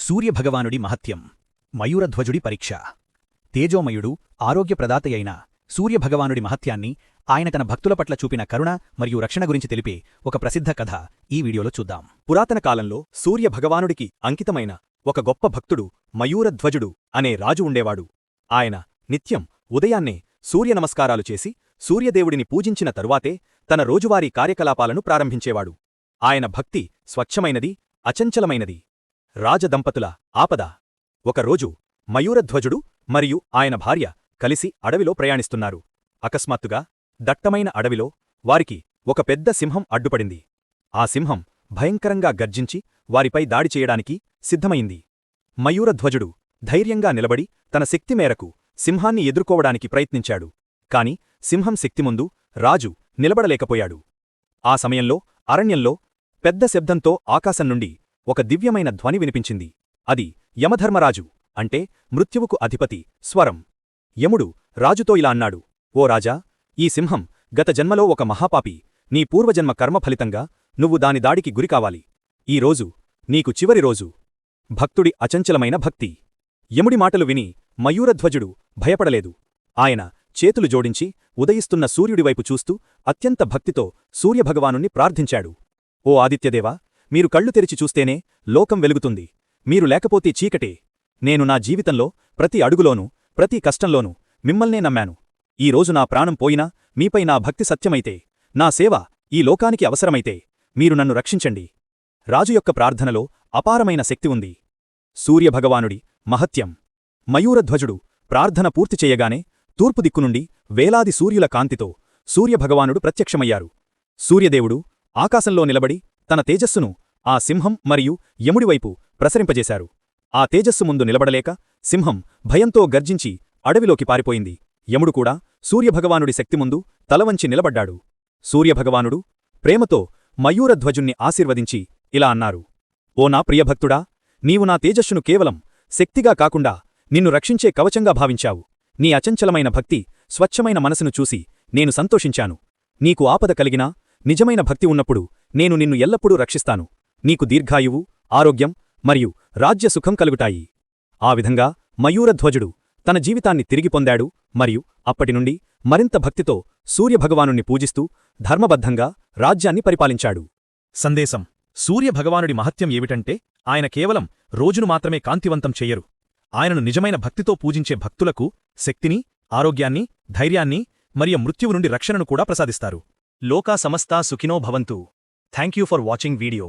సూర్యభగవానుడి మహత్యం. మయూరధ్వజుడి పరీక్ష. తేజోమయుడు, ఆరోగ్యప్రదాతయైన సూర్యభగవానుడి మహత్యాన్ని, ఆయన తన భక్తుల పట్ల చూపిన కరుణ మరియు రక్షణ గురించి తెలిపే ఒక ప్రసిద్ధ కథ ఈ వీడియోలో చూద్దాం. పురాతన కాలంలో సూర్యభగవానుడికి అంకితమైన ఒక గొప్ప భక్తుడు మయూరధ్వజుడు అనే రాజు ఉండేవాడు. ఆయన నిత్యం ఉదయాన్నే సూర్యనమస్కారాలు చేసి సూర్యదేవుడిని పూజించిన తరువాతే తన రోజువారీ కార్యకలాపాలను ప్రారంభించేవాడు. ఆయన భక్తి స్వచ్ఛమైనది, అచంచలమైనది. రాజదంపతుల ఆపద. ఒకరోజు మయూరధ్వజుడు మరియు ఆయన భార్య కలిసి అడవిలో ప్రయాణిస్తున్నారు. అకస్మాత్తుగా దట్టమైన అడవిలో వారికి ఒక పెద్ద సింహం అడ్డుపడింది. ఆ సింహం భయంకరంగా గర్జించి వారిపై దాడి చేయడానికి సిద్ధమైంది. మయూరధ్వజుడు ధైర్యంగా నిలబడి తన శక్తి మేరకు సింహాన్ని ఎదుర్కోవడానికి ప్రయత్నించాడు. కాని సింహం శక్తి ముందు రాజు నిలబడలేకపోయాడు. ఆ సమయంలో అరణ్యంలో పెద్ద శబ్దంతో ఆకాశం నుండి ఒక దివ్యమైన ధ్వని వినిపించింది. అది యమధర్మరాజు, అంటే మృత్యువుకు అధిపతి స్వరం. యముడు రాజుతో ఇలా అన్నాడు: ఓ రాజా, ఈ సింహం గత జన్మలో ఒక మహాపాపి. నీ పూర్వజన్మ కర్మ ఫలితంగా నువ్వు దాని దాడికి గురికావాలి. ఈ రోజు నీకు చివరి రోజు. భక్తుడి అచంచలమైన భక్తి. యముడి మాటలు విని మయూరధ్వజుడు భయపడలేదు. ఆయన చేతులు జోడించి ఉదయిస్తున్న సూర్యుడివైపు చూస్తూ అత్యంత భక్తితో సూర్యభగవానుణ్ణి ప్రార్థించాడు: ఓ ఆదిత్యదేవా, మీరు కళ్ళు తెరిచి చూస్తేనే లోకం వెలుగుతుంది. మీరు లేకపోతే చీకటే. నేను నా జీవితంలో ప్రతి అడుగులోనూ, ప్రతి కష్టంలోనూ మిమ్మల్నే నమ్మాను. ఈ రోజు నా ప్రాణం పోయినా మీపై నా భక్తి సత్యమైతే, నా సేవ ఈ లోకానికి అవసరమైతే మీరు నన్ను రక్షించండి. రాజు యొక్క ప్రార్థనలో అపారమైన శక్తి ఉంది. సూర్యభగవానుడి మహత్యం. మయూరధ్వజుడు ప్రార్థన పూర్తి చెయ్యగానే తూర్పు దిక్కునుండి వేలాది సూర్యుల కాంతితో సూర్యభగవానుడు ప్రత్యక్షమయ్యారు. సూర్యదేవుడు ఆకాశంలో నిలబడి తన తేజస్సును ఆ సింహం మరియు యముడివైపు ప్రసరింపజేశారు. ఆ తేజస్సు ముందు నిలబడలేక సింహం భయంతో గర్జించి అడవిలోకి పారిపోయింది. యముడు కూడా సూర్యభగవానుడి శక్తి ముందు తలవంచి నిలబడ్డాడు. సూర్యభగవానుడు ప్రేమతో మయూరధ్వజుణ్ణి ఆశీర్వదించి ఇలా అన్నారు: ఓ నా ప్రియభక్తుడా, నీవు నా తేజస్సును కేవలం శక్తిగా కాకుండా నిన్ను రక్షించే కవచంగా భావించావు. నీ అచంచలమైన భక్తి, స్వచ్ఛమైన మనసును చూసి నేను సంతోషించాను. నీకు ఆపద కలిగినా నిజమైన భక్తి ఉన్నప్పుడు నేను నిన్ను ఎల్లప్పుడూ రక్షిస్తాను. నీకు దీర్ఘాయువు, ఆరోగ్యం మరియు రాజ్యసుఖం కలుగుతాయి. ఆ విధంగా మయూరధ్వజుడు తన జీవితాన్ని తిరిగి పొందాడు మరియు అప్పటినుండి మరింత భక్తితో సూర్యభగవానుణ్ణి పూజిస్తూ ధర్మబద్ధంగా రాజ్యాన్ని పరిపాలించాడు. సందేశం: సూర్యభగవానుడి మహత్యం ఏమిటంటే, ఆయన కేవలం రోజును మాత్రమే కాంతివంతం చెయ్యరు. ఆయనను నిజమైన భక్తితో పూజించే భక్తులకు శక్తిని, ఆరోగ్యాన్ని, ధైర్యాన్ని మరియు మృత్యువు నుండి రక్షణను కూడా ప్రసాదిస్తారు. లోకా సమస్తా సుఖినో భవంతు. Thank you for watching video.